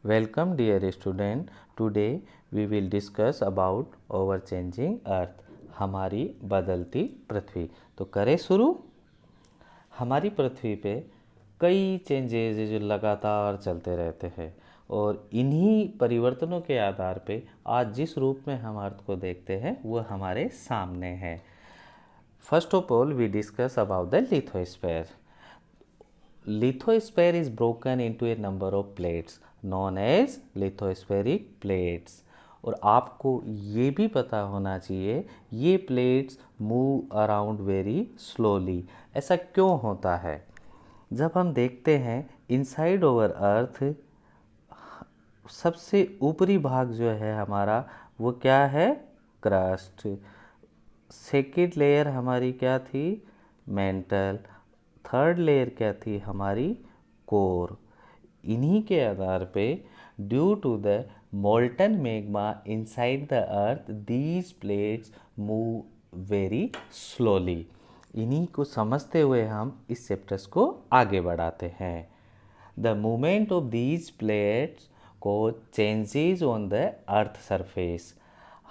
Welcome dear student. Today we will discuss about our changing earth. हमारी बदलती पृथ्वी। तो करें शुरू। हमारी पृथ्वी पे कई चेंजेस जो लगातार चलते रहते हैं और इन्हीं परिवर्तनों के आधार पे आज जिस रूप में हम अर्थ को देखते हैं वो हमारे सामने है। First of all we discuss about the lithosphere. Lithosphere is broken into a number of plates known as lithospheric plates. और आपको ये भी पता होना चाहिए ये plates move around very slowly. ऐसा क्यों होता है? जब हम देखते हैं इनसाइड ओवर अर्थ सबसे ऊपरी भाग जो है हमारा वो क्या है? क्रस्ट। सेकेंड लेयर हमारी क्या थी? मेंटल। थर्ड लेयर क्या थी हमारी? कोर। इन्हीं के आधार पे due to the molten magma inside the earth these plates move very slowly. इन्हीं को समझते हुए हम इस चैप्टर्स को आगे बढ़ाते हैं। The movement of these plates को changes on the earth surface.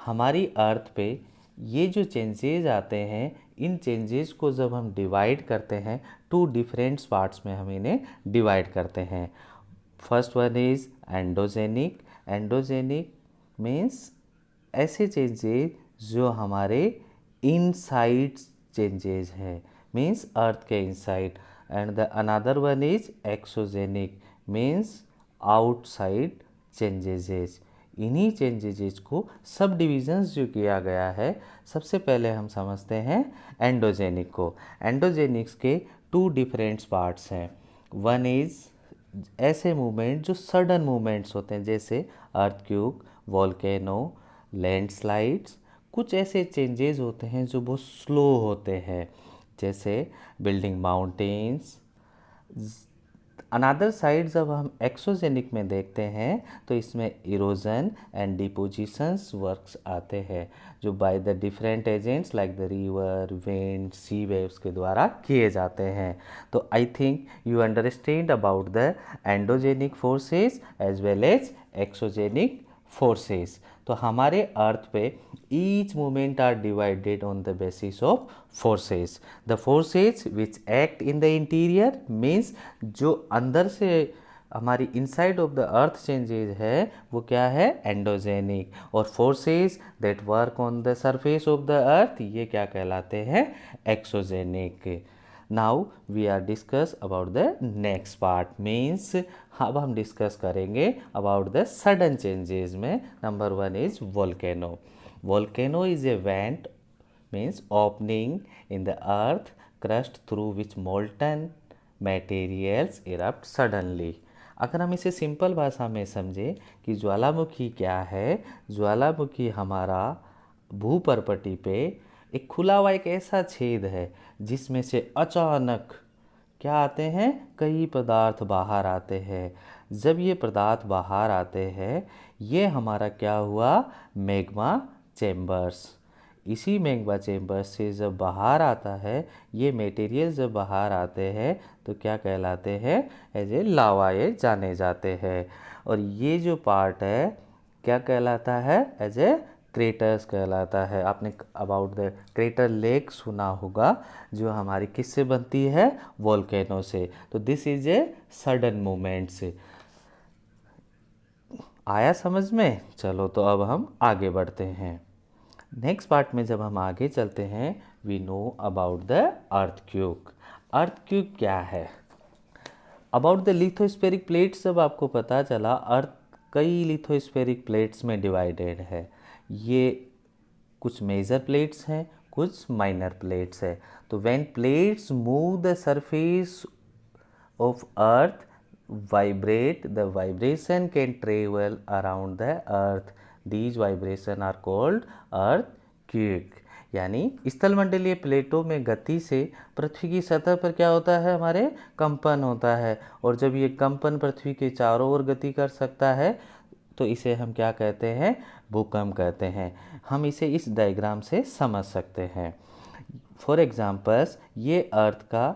हमारी अर्थ पे ये जो चेंजेस आते हैं इन चेंजेस को जब हम डिवाइड करते हैं टू डिफरेंट पार्ट्स में हम इन्हें डिवाइड करते हैं। First one is endogenic. Endogenic means ऐसे चेंजेस जो हमारे इनसाइड चेंजेस हैं, मीन्स अर्थ के inside. And the another one is exogenic means outside changes. इन्हीं चेंजेस को सब डिविजन्स जो किया गया है सबसे पहले हम समझते हैं एंडोजेनिक को। एंडोजेनिक्स के टू डिफरेंट पार्ट्स हैं। वन इज ऐसे मूवमेंट जो सडन मूवमेंट्स होते हैं जैसे अर्थक्वेक, वोल्केनो, लैंडस्लाइड्स। कुछ ऐसे चेंजेस होते हैं जो बहुत स्लो होते हैं जैसे बिल्डिंग माउंटेन्स। अनदर साइड जब हम एक्सोजेनिक में देखते हैं तो इसमें इरोजन एंड डिपोजिशंस वर्क्स आते हैं जो by the different agents like the river, wind, sea waves के द्वारा किए जाते हैं। तो I think you understand about the endogenic forces as well as exogenic forces. तो हमारे अर्थ पे each movement are divided on the basis of forces. The forces which act in the interior means जो अंदर से हमारी inside of the earth changes है वो क्या है? एंडोजेनिक। और forces that work on the surface of the earth ये क्या कहलाते हैं? Exogenic. Now we are discuss about the next part means अब हम डिस्कस करेंगे अबाउट द सडन चेंजेस में। Number one is volcano. Volcano is a vent means opening in the earth crust through which molten materials erupt suddenly. अगर हम इसे simple भाषा में समझें कि ज्वालामुखी क्या है? ज्वालामुखी हमारा भूपर्पटी पे एक खुला हुआ एक ऐसा छेद है जिसमें से अचानक क्या आते हैं? कई पदार्थ बाहर आते हैं। जब ये पदार्थ बाहर आते हैं ये हमारा क्या हुआ? Magma chambers. इसी मैग्मा चैम्बर्स से जब बाहर आता है ये मटेरियल जब बाहर आते हैं तो क्या कहलाते हैं? एज ए लावा ये जाने जाते हैं। और ये जो पार्ट है क्या कहलाता है? एज ए क्रेटर्स कहलाता है। आपने अबाउट द क्रेटर लेक सुना होगा जो हमारी किससे बनती है? वोल्केनो से। तो this is a sudden movement से। आया समझ में? चलो तो अब हम आगे बढ़ते हैं। नेक्स्ट पार्ट में जब हम आगे चलते हैं we know about the earthquake. Earthquake क्या है? अबाउट द लिथोस्फेरिक प्लेट्स जब आपको पता चला अर्थ कई लिथोस्फेरिक प्लेट्स में डिवाइडेड है। ये कुछ मेजर प्लेट्स हैं, कुछ माइनर प्लेट्स है। तो when plates move the surface of earth vibrate, the vibration can travel around the earth. These vibration are called earthquake. यानी स्थलमंडलीय प्लेटों में गति से पृथ्वी की सतह पर क्या होता है? हमारे कंपन होता है। और जब ये कंपन पृथ्वी के चारों ओर गति कर सकता है तो इसे हम क्या कहते हैं? भूकंप कहते हैं। हम इसे इस डायग्राम से समझ सकते हैं। फॉर एग्जाम्पल्स ये अर्थ का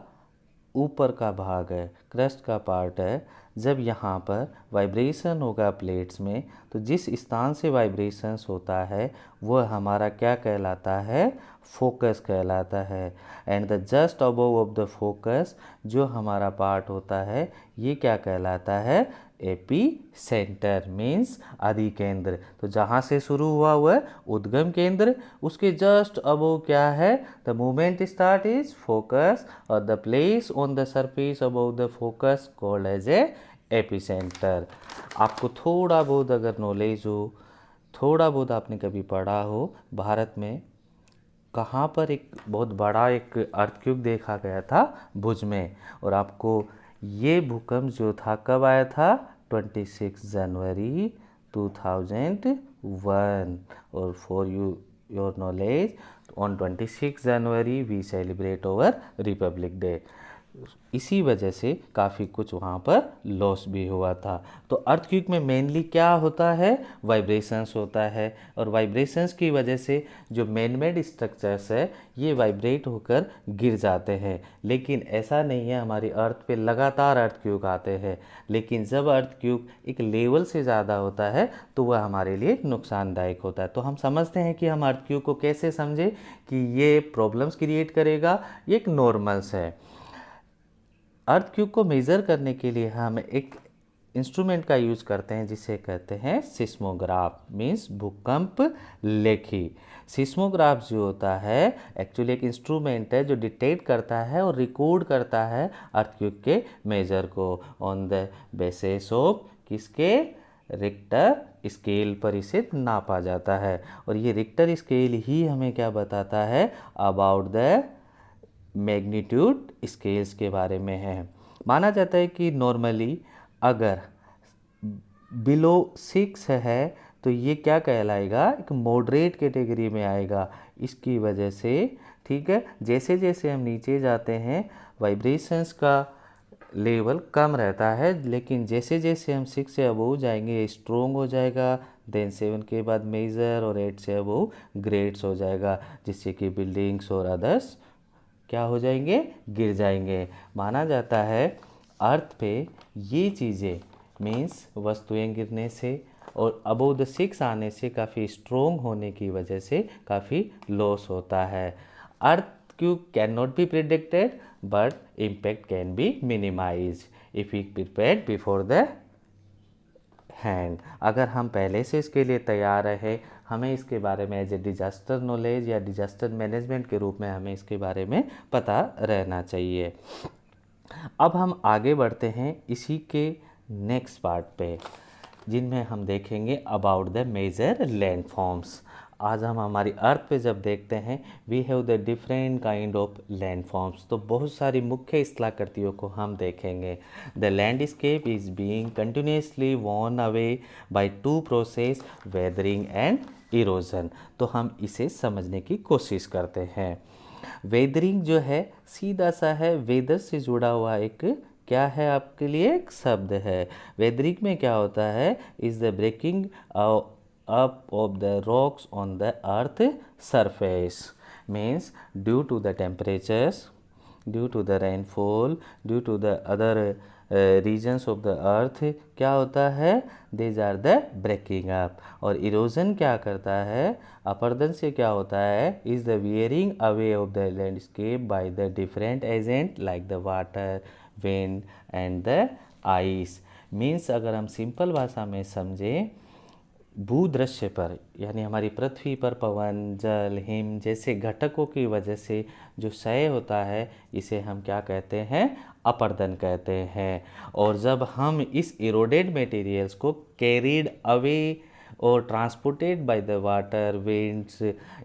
ऊपर का भाग है, क्रस्ट का पार्ट है। जब यहाँ पर वाइब्रेशन होगा प्लेट्स में, तो जिस स्थान से वाइब्रेशंस होता है वह हमारा क्या कहलाता है, फोकस कहलाता है। And the just above of the focus जो हमारा पार्ट होता है ये क्या कहलाता है, एपी सेंटर मीन्स अधिकेंद्र। तो जहाँ से शुरू हुआ वह उद्गम केंद्र, उसके जस्ट अबव क्या है, the moment start is focus और the place on the surface above the focus called as a epicentre. आपको थोड़ा बहुत अगर नॉलेज हो, थोड़ा बहुत आपने कभी पढ़ा हो, भारत में कहाँ पर एक बहुत बड़ा एक अर्थक्वेक देखा गया था, भुज में। और आपको ये भूकंप जो था कब आया था, 26 जनवरी 2001। और for your knowledge, on 26 January we celebrate our republic day. इसी वजह से काफ़ी कुछ वहाँ पर लॉस भी हुआ था। तो अर्थक्वेक में मेनली क्या होता है, वाइब्रेशंस होता है, और वाइब्रेशंस की वजह से जो मैन मेड स्ट्रक्चर्स है ये वाइब्रेट होकर गिर जाते हैं। लेकिन ऐसा नहीं है, हमारी अर्थ पे लगातार अर्थक्वेक आते हैं, लेकिन जब अर्थक्वेक एक लेवल से ज़्यादा होता है तो वह हमारे लिए नुकसानदायक होता है। तो हम समझते हैं कि हम अर्थक्वेक को कैसे समझें कि ये प्रॉब्लम्स क्रिएट करेगा, ये एक नॉर्मल्स है। अर्थक्वेक को मेज़र करने के लिए हम एक इंस्ट्रूमेंट का यूज़ करते हैं जिसे कहते हैं सिस्मोग्राफ, मीन्स भूकंप लेखी। सिस्मोग्राफ जो होता है एक्चुअली एक इंस्ट्रूमेंट है जो डिटेक्ट करता है और रिकॉर्ड करता है अर्थक्वेक के मेजर को ऑन द बेसिस ऑफ किसके, रिक्टर स्केल पर इसे नापा जाता है। और ये रिक्टर स्केल ही हमें क्या बताता है, अबाउट द मैग्नीट्यूड स्केल्स के बारे में है। माना जाता है कि नॉर्मली अगर बिलो 6 है तो ये क्या कहलाएगा, एक मॉडरेट कैटेगरी में आएगा। इसकी वजह से, ठीक है, जैसे जैसे हम नीचे जाते हैं वाइब्रेशंस का लेवल कम रहता है, लेकिन जैसे जैसे हम 6 से अबव जाएंगे स्ट्रोंग हो जाएगा। देन 7 के बाद मेजर और 8 से अबव ग्रेड्स हो जाएगा, जिससे कि बिल्डिंग्स और अदर्स क्या हो जाएंगे, गिर जाएंगे। माना जाता है अर्थ पे ये चीज़ें मीन्स वस्तुएं गिरने से और अबव द 6 आने से काफ़ी स्ट्रोंग होने की वजह से काफ़ी लॉस होता है। Earthquake can not be predicted but impact can be minimise if we prepared before the hand. अगर हम पहले से इसके लिए तैयार रहे, हमें इसके बारे में एज ए डिजास्टर नॉलेज या डिजास्टर मैनेजमेंट के रूप में हमें इसके बारे में पता रहना चाहिए। अब हम आगे बढ़ते हैं इसी के नेक्स्ट पार्ट पे, जिनमें हम देखेंगे अबाउट द मेजर लैंडफॉर्म्स। आज हम हमारी अर्थ पे जब देखते हैं we have the different kind of landforms, तो बहुत सारी मुख्य स्थलाकृतियों को हम देखेंगे। The landscape is being continuously worn away by two process, weathering and erosion. तो हम इसे समझने की कोशिश करते हैं। वेदरिंग जो है सीधा सा है, वेदर से जुड़ा हुआ एक क्या है आपके लिए, एक शब्द है। वेदरिंग में क्या होता है, is the breaking up of the rocks on the earth surface, means due to the temperatures, due to the rainfall, due to the other regions of the earth क्या होता है, these are the breaking up। और erosion क्या करता है, अपरदन से क्या होता है, is the wearing away of the landscape by the different agent like the water, wind and the ice। means अगर हम सिंपल भाषा में समझें, भूदृश्य पर यानी हमारी पृथ्वी पर पवन, जल, हिम जैसे घटकों की वजह से जो क्षय होता है इसे हम क्या कहते हैं, अपरदन कहते हैं। और जब हम इस इरोडेड मटेरियल्स को कैरीड अवे और transported by the water, winds,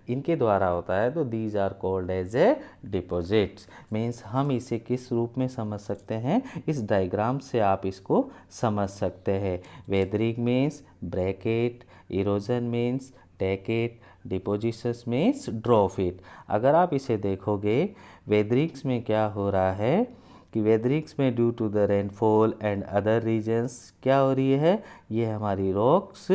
इनके द्वारा होता है, तो these are called as a deposits. Means हम इसे किस रूप में समझ सकते हैं, इस डायग्राम से आप इसको समझ सकते हैं। Weathering means break it, erosion means take it, depositions means drop it. अगर आप इसे देखोगे वेदरिंग्स में क्या हो रहा है कि वेदरिंग्स में due to the rainfall and other reasons क्या हो रही है, ये हमारी रॉक्स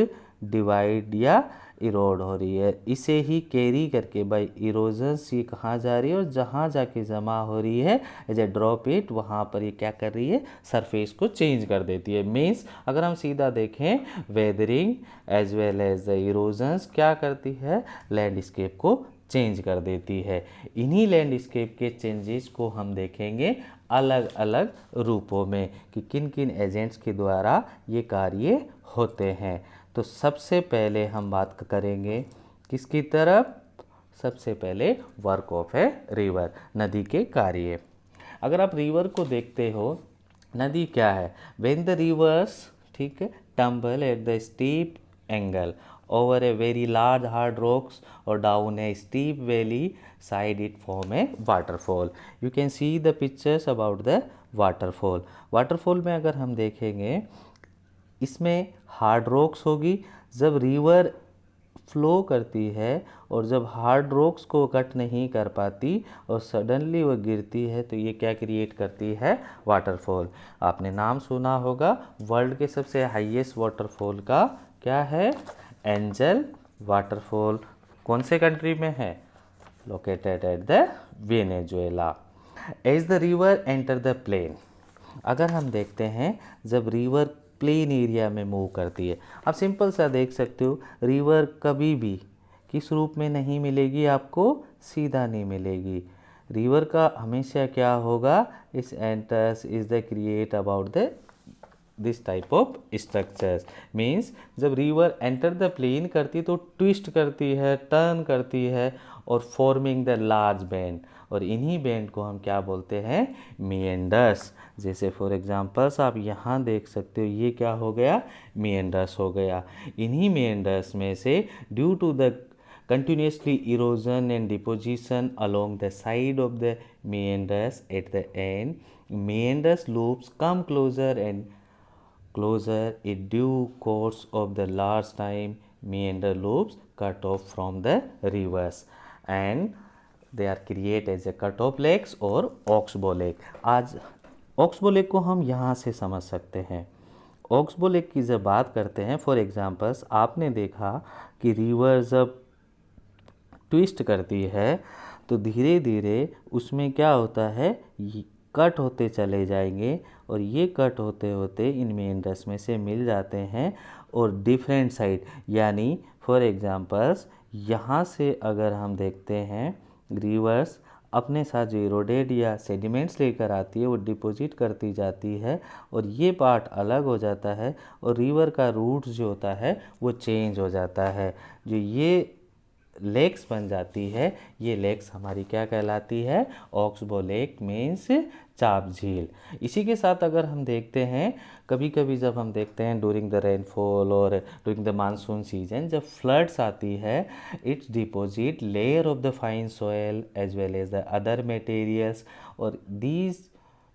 डिवाइड या इरोड हो रही है, इसे ही कैरी करके बाय इरोजन्स ये कहाँ जा रही है और जहाँ जाके जमा हो रही है एज ए ड्रॉप इट, वहाँ पर ये क्या कर रही है, सरफेस को चेंज कर देती है। मीन्स अगर हम सीधा देखें, weathering as well as the erosions क्या करती है, लैंडस्केप को चेंज कर देती है। इन्हीं लैंडस्केप के चेंजेस को हम देखेंगे अलग अलग रूपों में कि किन किन एजेंट्स के द्वारा ये कार्य होते हैं। तो सबसे पहले हम बात करेंगे किसकी तरफ, सबसे पहले वर्क ऑफ ए रिवर, नदी के कार्य। अगर आप रिवर को देखते हो, नदी क्या है, व्हेन द रिवर्स, ठीक है, tumble at the steep angle over a very large hard rocks or down a steep valley side, it form a waterfall. You can see the pictures about the waterfall. waterfall में अगर हम देखेंगे, इसमें hard rocks होगी, जब river flow करती है और जब हार्ड रॉक्स को कट नहीं कर पाती और सडनली वो गिरती है तो ये क्या क्रिएट करती है, वाटरफॉल। आपने नाम सुना होगा वर्ल्ड के सबसे हाईएस्ट वाटरफॉल का, क्या है, एंजल वाटरफॉल। कौन से कंट्री में है, located at the Venezuela. As the river enter the plain, अगर हम देखते हैं जब रिवर प्लेन एरिया में मूव करती है, आप सिंपल सा देख सकते हो, रिवर कभी भी किस रूप में नहीं मिलेगी आपको, सीधा नहीं मिलेगी। रिवर का हमेशा क्या होगा, इस enters is the create about the this type of structures. Means जब रिवर एंटर द प्लेन करती है तो ट्विस्ट करती है, टर्न करती है और फॉर्मिंग द लार्ज बैंड, और इन्हीं बैंड को हम क्या बोलते हैं, मीएंडर्स। जैसे फॉर एग्जांपल्स आप यहाँ देख सकते हो, ये क्या हो गया, मीएंडर्स हो गया। इन्हीं मीएंडर्स में से due to the continuously erosion and deposition along the side of the meanders at the end, meanders loops come closer and closer in due course of the large time, meander loops cut off from the rivers and they are create as a cut off lakes और oxbow lake। आज oxbow lake को हम यहाँ से समझ सकते हैं। oxbow lake की जब बात करते हैं, फॉर एग्जांपल्स आपने देखा कि रिवर जब ट्विस्ट करती है तो धीरे धीरे उसमें क्या होता है, कट होते चले जाएंगे और ये कट होते होते इन मेंडर्स में से मिल जाते हैं और डिफरेंट साइड, यानी फॉर एग्जांपल्स यहाँ से अगर हम देखते हैं, रिवर्स अपने साथ जो इरोडेड या सेडिमेंट्स लेकर आती है वो डिपॉजिट करती जाती है और ये पार्ट अलग हो जाता है और रिवर का रूट जो होता है वो चेंज हो जाता है। जो ये लेक्स बन जाती है, ये लेक्स हमारी क्या कहलाती है, ऑक्सबो लेक मीन्स चाप झील। इसी के साथ अगर हम देखते हैं, कभी कभी जब हम देखते हैं ड्यूरिंग द रेनफॉल और ड्यूरिंग द मानसून सीजन जब फ्लड्स आती है, it's deposit layer of the fine soil as well as the other materials और these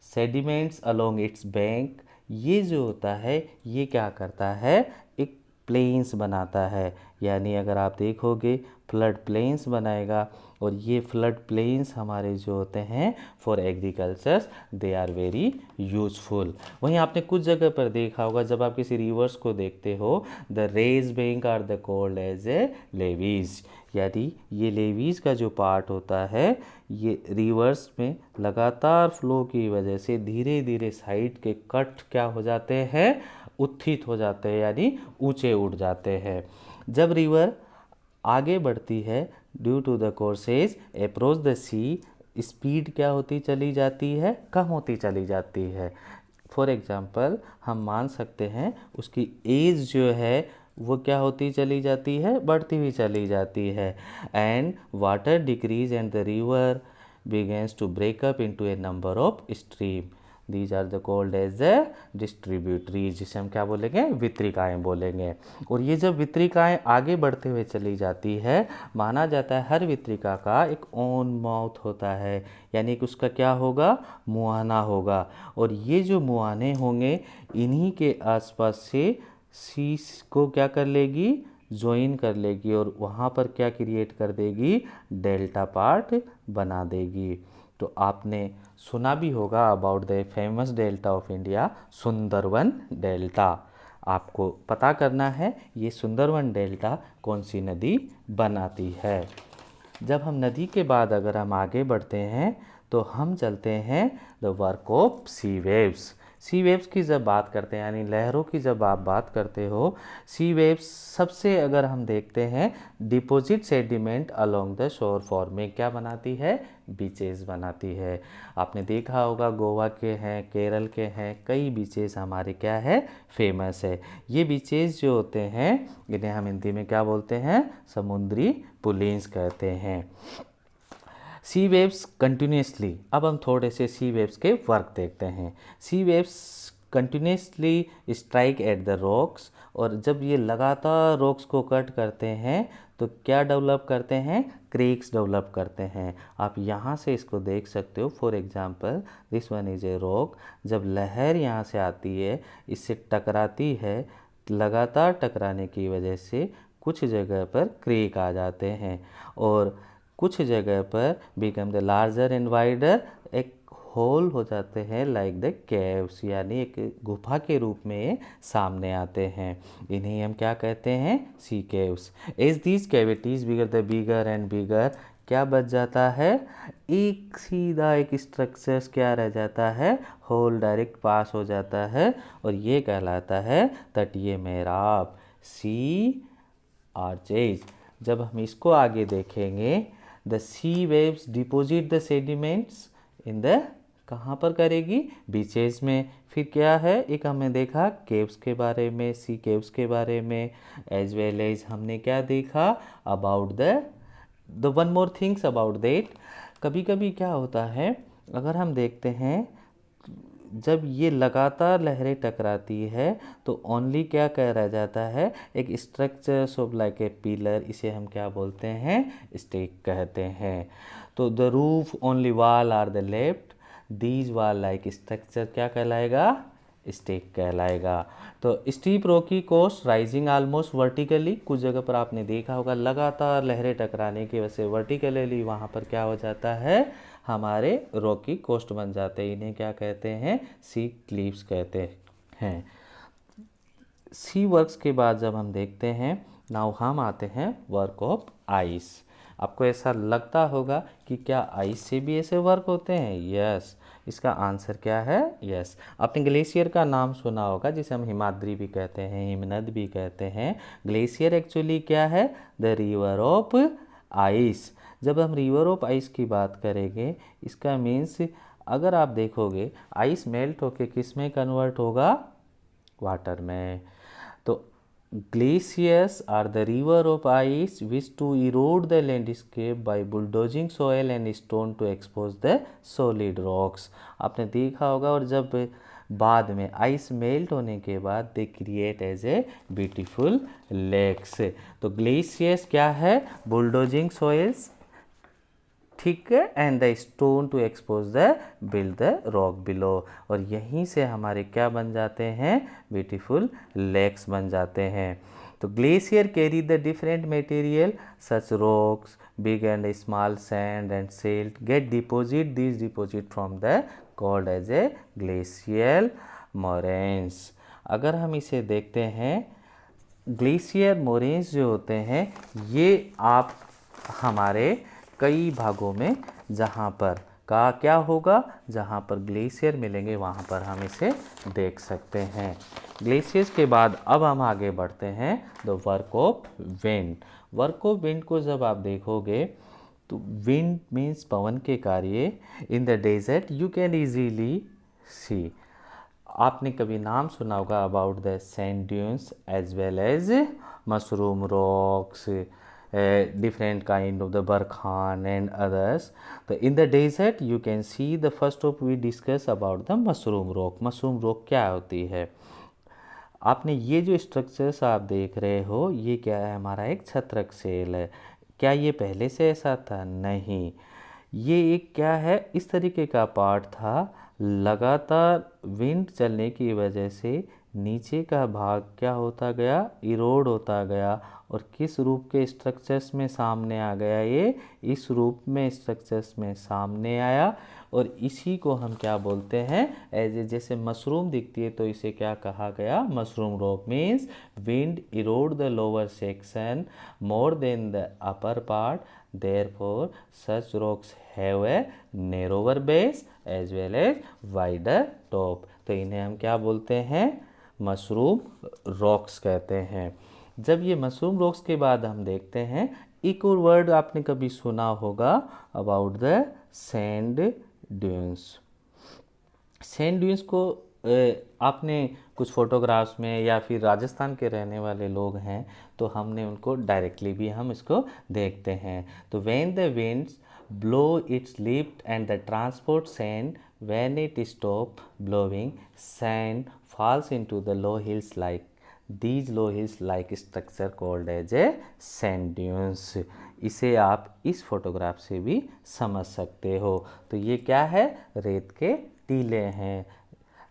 sediments along its bank, ये जो होता है ये क्या करता है, एक प्लेन्स बनाता है। यानी अगर आप देखोगे फ्लड प्लेन्स बनाएगा और ये फ्लड प्लेन्स हमारे जो होते हैं for agriculture, they are very useful. वहीं आपने कुछ जगह पर देखा होगा, जब आप किसी रिवर्स को देखते हो, the raise bank are the called as a levees, यानी ये लेवीज का जो पार्ट होता है ये रिवर्स में लगातार फ्लो की वजह से धीरे धीरे साइड के कट क्या हो जाते हैं, उत्थित हो जाते हैं, यानी ऊंचे उठ जाते हैं। जब रिवर आगे बढ़ती है due to the courses approach the sea, speed क्या होती चली जाती है, कम होती चली जाती है। फॉर एग्जांपल हम मान सकते हैं उसकी एज जो है वो क्या होती चली जाती है, बढ़ती हुई चली जाती है। And water decrease and the river begins to break up into a number of stream, these are the called as a distributaries, जिसे हम क्या बोलेंगे, वितरिकाएँ बोलेंगे। और ये जब वितरिकाएँ आगे बढ़ते हुए चली जाती है, माना जाता है हर वितरिका का एक ओन माउथ होता है, यानी कि उसका क्या होगा, मुहाना होगा, और ये जो मुहाने होंगे इन्हीं के आसपास से सी को क्या कर लेगी, ज्वाइन कर लेगी और वहाँ पर क्या क्रिएट कर देगी, डेल्टा पार्ट बना देगी। तो आपने सुना भी होगा about the famous delta of India, Sundarban delta. आपको पता करना है ये सुंदरवन डेल्टा कौन सी नदी बनाती है। जब हम नदी के बाद अगर हम आगे बढ़ते हैं तो हम चलते हैं the work of sea waves. Sea waves की जब बात करते हैं यानी लहरों की जब आप बात करते हो, सी वेव्स सबसे अगर हम देखते हैं deposit sediment along the shore forming क्या बनाती है, बीचेस बनाती है। आपने देखा होगा गोवा के हैं, केरल के हैं, कई बीचेस हमारे क्या है फेमस है। ये बीचेस जो होते हैं इन्हें हम हिंदी में क्या बोलते हैं, समुद्री पुलिन्स कहते हैं। सी वेव्स कंटिन्यूसली, अब हम थोड़े से सी वेव्स के वर्क देखते हैं। Sea waves continuously strike at the rocks, और जब ये लगातार रॉक्स को कट करते हैं तो क्या डेवलप करते हैं, क्रेक्स डेवलप करते हैं। आप यहाँ से इसको देख सकते हो। For example this one is a rock, जब लहर यहाँ से आती है इससे टकराती है, लगातार टकराने की वजह से कुछ जगह पर क्रेक आ जाते हैं और कुछ जगह पर become the larger and wider, एक होल हो जाते हैं लाइक द केव्स, यानी एक गुफा के रूप में सामने आते हैं। इन्हें हम क्या कहते हैं, sea caves. As these cavities bigger the bigger and bigger, क्या बच जाता है, एक सीधा एक स्ट्रक्चर्स क्या रह जाता है, होल डायरेक्ट पास हो जाता है और ये कहलाता है तटीय मेहराब, सी आर्चेज। जब हम इसको आगे देखेंगे, the sea waves deposit the sediments in the, कहाँ पर करेगी, बीचेस में। फिर क्या है, एक हमने देखा केव्स के बारे में, सी केव्स के बारे में, एज वेल एज हमने क्या देखा about the one more things about that. कभी कभी क्या होता है, अगर हम देखते हैं जब ये लगातार लहरें टकराती है तो ओनली क्या कह रह जाता है, एक structure of like a pillar, इसे हम क्या बोलते हैं, स्टेक कहते हैं। तो the roof only wall are the left, these wall like structure क्या कहलाएगा, स्टेक कहलाएगा। तो steep rocky coast rising almost vertically, कुछ जगह पर आपने देखा होगा लगातार लहरें टकराने की वजह से वर्टिकली वहाँ पर क्या हो जाता है, हमारे रॉकी कोस्ट बन जाते हैं। इन्हें क्या कहते हैं, सी क्लिफ्स कहते हैं। सी वर्क्स के बाद जब हम देखते हैं, नाउ हम आते हैं वर्क ऑफ आइस। आपको ऐसा लगता होगा कि क्या आइस से भी ऐसे वर्क होते हैं, यस। इसका आंसर क्या है, यस। आपने ग्लेशियर का नाम सुना होगा जिसे हम हिमाद्री भी कहते हैं, हिमनद भी कहते हैं। ग्लेशियर एक्चुअली क्या है, द रिवर ऑफ आइस। जब हम रिवर ऑफ आइस की बात करेंगे, इसका मीन्स अगर आप देखोगे आइस मेल्ट होके किस में कन्वर्ट होगा, वाटर में। तो glaciers are the river of ice which to erode the landscape by bulldozing soil and stone to expose the solid rocks. आपने देखा होगा, और जब बाद में आइस मेल्ट होने के बाद they create as a beautiful lakes. तो ग्लेशियर्स क्या है, बुलडोजिंग सोयल्स, ठीक है, and the stone to expose the build the rock below, और यहीं से हमारे क्या बन जाते हैं, ब्यूटीफुल लेक्स बन जाते हैं। तो glacier carry the different material such rocks, big and small sand and silt get deposit, this deposit from the called as a glacial moraines. अगर हम इसे देखते हैं, ग्लेशियर मोरेन्स जो होते हैं ये आप हमारे कई भागों में जहाँ पर का क्या होगा, जहाँ पर ग्लेशियर मिलेंगे वहाँ पर हम इसे देख सकते हैं। ग्लेशियर्स के बाद अब हम आगे बढ़ते हैं the work of wind. Work of wind को जब आप देखोगे तो विंड मीन्स पवन के कार्य। In the desert you can easily see, आपने कभी नाम सुना होगा about the sand dunes as well as mushroom rocks, different kind of the barkhan and others. So in the desert you can see the first of we discuss about the mushroom rock. mushroom rock क्या होती है, आपने ये जो structures आप देख रहे हो ये क्या है, हमारा एक छत्रक सेल है। क्या ये पहले से ऐसा था, नहीं, ये एक क्या है इस तरीके का पार्ट था, लगातार विंड चलने की वजह से नीचे का भाग क्या होता गया, इरोड होता गया, और किस रूप के स्ट्रक्चर्स में सामने आ गया, ये इस रूप में स्ट्रक्चर्स में सामने आया, और इसी को हम क्या बोलते हैं, एज ए जैसे मशरूम दिखती है तो इसे क्या कहा गया, mushroom rock. Means wind erode the lower section more than the upper part, therefore such rocks have a narrower base as well as wider top. तो इन्हें हम क्या बोलते हैं, मशरूम रॉक्स कहते हैं। जब ये मशरूम रॉक्स के बाद हम देखते हैं, एक और वर्ड आपने कभी सुना होगा about the sand dunes. Sand dunes को आपने कुछ फोटोग्राफ्स में, या फिर राजस्थान के रहने वाले लोग हैं तो हमने उनको डायरेक्टली भी हम इसको देखते हैं। तो when the winds blow its lift and the transport sand, when it stop blowing, sand falls into the low hills like these low hills like structure called as a sand dunes। इसे आप इस photograph से भी समझ सकते हो। तो ये क्या है, रेत के टीले हैं।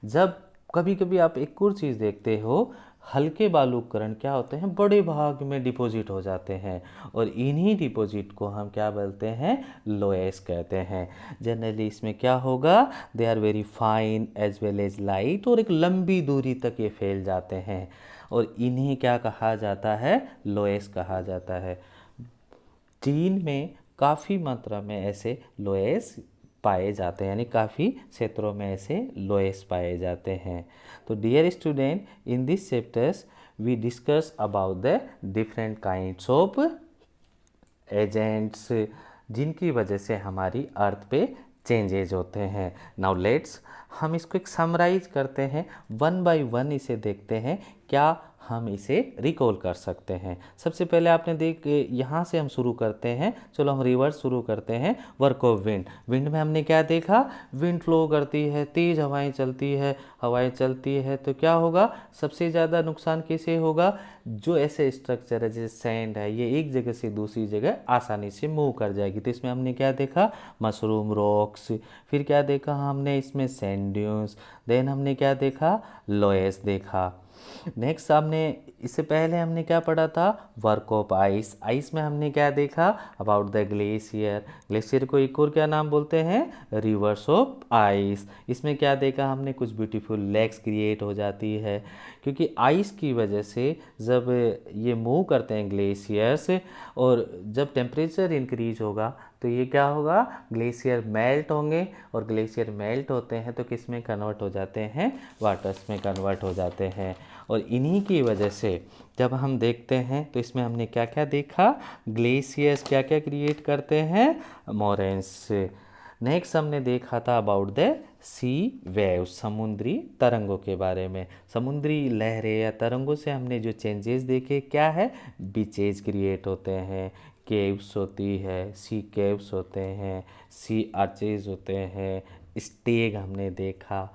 जब कभी कभी आप एक और चीज़ देखते हो, हल्के बालूकरण क्या होते हैं, बड़े भाग में डिपॉजिट हो जाते हैं, और इन्हीं डिपॉजिट को हम क्या बोलते हैं, लोएस कहते हैं। जनरली इसमें क्या होगा, they are very fine as well as light, और एक लंबी दूरी तक ये फैल जाते हैं, और इन्हीं क्या कहा जाता है, लोएस कहा जाता है। चीन में काफ़ी मात्रा में ऐसे लोएस पाए जाते हैं, यानी काफ़ी क्षेत्रों में ऐसे लोएस पाए जाते हैं। तो dear student, in this chapters we discuss about the different kinds of agents जिनकी वजह से हमारी अर्थ पे चेंजेज होते हैं। नाउ लेट्स हम इसको एक समराइज करते हैं, वन बाय वन इसे देखते हैं, क्या हम इसे रिकॉल कर सकते हैं। सबसे पहले आपने यहाँ से हम शुरू करते हैं, चलो हम रिवर्स शुरू करते हैं। वर्क ऑफ विंड, विंड में हमने क्या देखा, विंड फ्लो करती है, तेज़ हवाएं चलती है, हवाएं चलती है तो क्या होगा, सबसे ज़्यादा नुकसान किसे होगा, जो ऐसे स्ट्रक्चर है जैसे सैंड है, ये एक जगह से दूसरी जगह आसानी से मूव कर जाएगी। तो इसमें हमने क्या देखा, मशरूम रॉक्स, फिर क्या देखा हमने इसमें सैंड ड्यून्स, देन हमने क्या देखा, लोएस देखा। नेक्स्ट हमने इससे पहले हमने क्या पढ़ा था, वर्क ऑफ आइस। आइस में हमने क्या देखा, अबाउट द ग्लेशियर। ग्लेशियर को एक और क्या नाम बोलते हैं, रिवर्स ऑफ आइस। इसमें क्या देखा हमने, कुछ ब्यूटीफुल लेक्स क्रिएट हो जाती है, क्योंकि आइस की वजह से जब ये मूव करते हैं ग्लेशियर्स, और जब टेम्परेचर इंक्रीज होगा तो ये क्या होगा, ग्लेशियर मेल्ट होंगे, और ग्लेशियर मेल्ट होते हैं तो किस में कन्वर्ट हो जाते हैं, वाटर्स में कन्वर्ट हो जाते हैं। और इन्हीं की वजह से जब हम देखते हैं तो इसमें हमने क्या क्या देखा, ग्लेशियर्स क्या क्या क्रिएट करते हैं, मोरेन्स। नेक्स्ट हमने देखा था अबाउट द सी वेव, समुद्री तरंगों के बारे में। समुद्री लहरें या तरंगों से हमने जो चेंजेस देखे, क्या है, बीचेज क्रिएट होते हैं, केव्स होती है, सी केव्स होते हैं, सी आर्चेज होते हैं, स्टेग हमने देखा।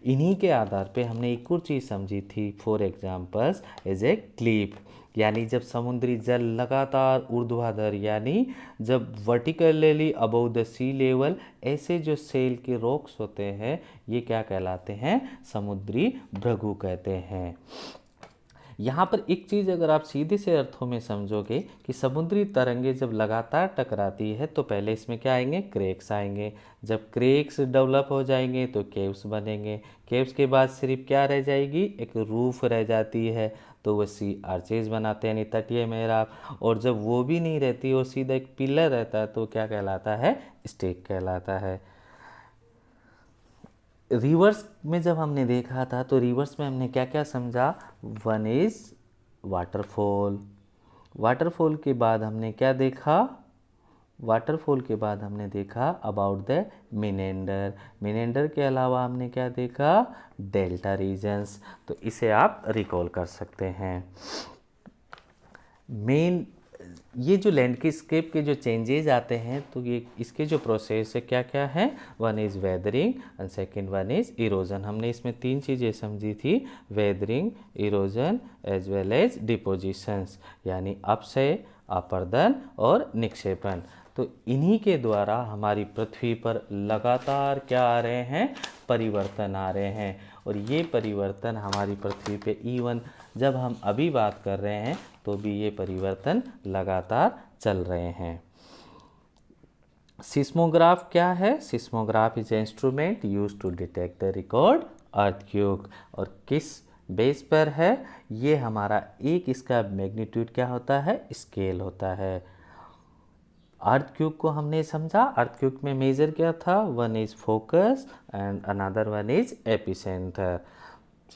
इन्हीं के आधार पे हमने एक और चीज़ समझी थी, for examples as a cliff, यानी जब समुद्री जल लगातार ऊर्ध्वाधर, यानी जब vertically above the sea level, ऐसे जो सेल के रॉक्स होते हैं ये क्या कहलाते हैं, समुद्री भृगु कहते हैं। यहाँ पर एक चीज़ अगर आप सीधे से अर्थों में समझोगे कि समुद्री तरंगे जब लगातार टकराती है तो पहले इसमें क्या आएंगे, क्रेक्स आएंगे, जब क्रेक्स डेवलप हो जाएंगे तो केव्स बनेंगे, केव्स के बाद सिर्फ क्या रह जाएगी, एक रूफ रह जाती है, तो वो सी आर्चेज बनाते हैं, यानी तटीय मेहराब, और जब वो भी नहीं रहती और सीधा एक पिलर रहता है तो क्या कहलाता है, स्टेक कहलाता है। रिवर्स में जब हमने देखा था तो रिवर्स में हमने क्या क्या समझा, वन इज वाटरफॉल। वाटरफॉल के बाद हमने क्या देखा, वाटरफॉल के बाद हमने देखा अबाउट द मिनेंडर। मिनेंडर के अलावा हमने क्या देखा, डेल्टा रीजन्स। तो इसे आप रिकॉल कर सकते हैं। मेन ये जो लैंडस्केप के जो चेंजेज आते हैं तो ये इसके जो प्रोसेस है क्या क्या है, one is weathering and second one is erosion. हमने इसमें तीन चीज़ें समझी थी, weathering, erosion as well as depositions, यानी अपक्षय, अपर्दन और निक्षेपण। तो इन्हीं के द्वारा हमारी पृथ्वी पर लगातार क्या आ रहे हैं, परिवर्तन आ रहे हैं, और ये परिवर्तन हमारी पृथ्वी पे इवन जब हम अभी बात कर रहे हैं तो भी ये परिवर्तन लगातार चल रहे हैं। सिस्मोग्राफ क्या है? Seismograph is a instrument use to detect the record earthquake. और किस बेस पर है? ये हमारा एक इसका मैग्नीट्यूड क्या होता है? स्केल होता है। अर्थक्वेक को हमने समझा। अर्थक्वेक में मेजर क्या था? One is focus and another one is epicentre.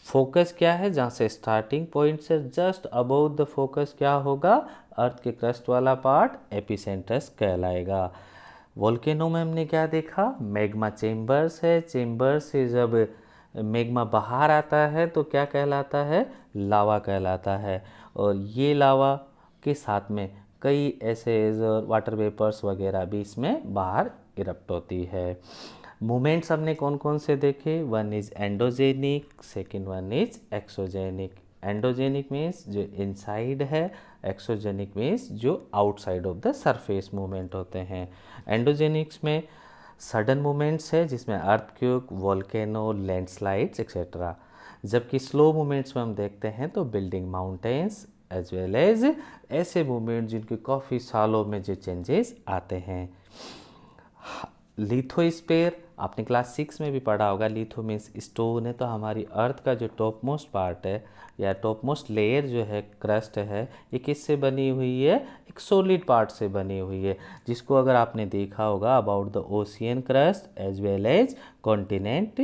Focus क्या है? जहाँ से स्टार्टिंग पॉइंट से जस्ट अबव द फोकस क्या होगा? अर्थ के क्रस्ट वाला पार्ट एपिसेंटर्स कहलाएगा। वोल्केनो में हमने क्या देखा? मैग्मा चेम्बर्स है। चेम्बर्स से जब मैग्मा बाहर आता है तो क्या कहलाता है? लावा कहलाता है। और ये लावा के साथ में कई ऐसे वाटर वेपर्स वगैरह भी इसमें बाहर इरप्ट होती है। मूवमेंट्स हमने कौन कौन से देखे? One is endogenic, second one is exogenic. Endogenic means जो इनसाइड है, एक्सोजेनिक मीन्स जो outside of the surface movement होते हैं। एंडोजेनिक्स में सडन मूवमेंट्स है जिसमें अर्थक्वेक, वोल्केनो, लैंडस्लाइड्स एक्सेट्रा। जबकि स्लो मूवमेंट्स में हम देखते हैं तो building mountains as well as ऐसे मूवमेंट जिनके काफ़ी सालों में जो चेंजेस आते हैं। लिथोस्फीयर आपने क्लास 6 में भी पढ़ा होगा। लिथो मीन्स स्टोन है, तो हमारी अर्थ का जो टॉप मोस्ट पार्ट है या टॉप मोस्ट लेयर जो है, क्रस्ट है, ये किससे बनी हुई है? एक सॉलिड पार्ट से बनी हुई है, जिसको अगर आपने देखा होगा about the ocean crust as well as continent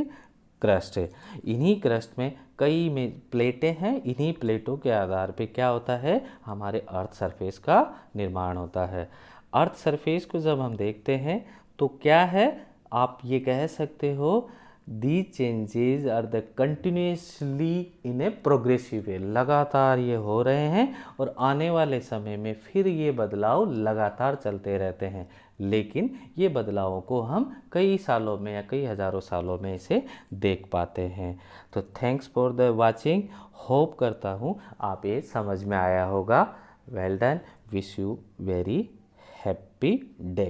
crust. इन्हीं क्रस्ट में कई में प्लेटें हैं। इन्हीं प्लेटों के आधार पे क्या होता है? हमारे अर्थ सरफेस का निर्माण होता है। अर्थ सरफेस को जब हम देखते हैं तो क्या है? आप ये कह सकते हो the changes are the continuously in a progressive way. लगातार ये हो रहे हैं और आने वाले समय में फिर ये बदलाव लगातार चलते रहते हैं, लेकिन ये बदलावों को हम कई सालों में या कई हज़ारों सालों में इसे देख पाते हैं। तो thanks for the watching. Hope करता हूँ आप ये समझ में आया होगा। Well done. Wish you very happy day.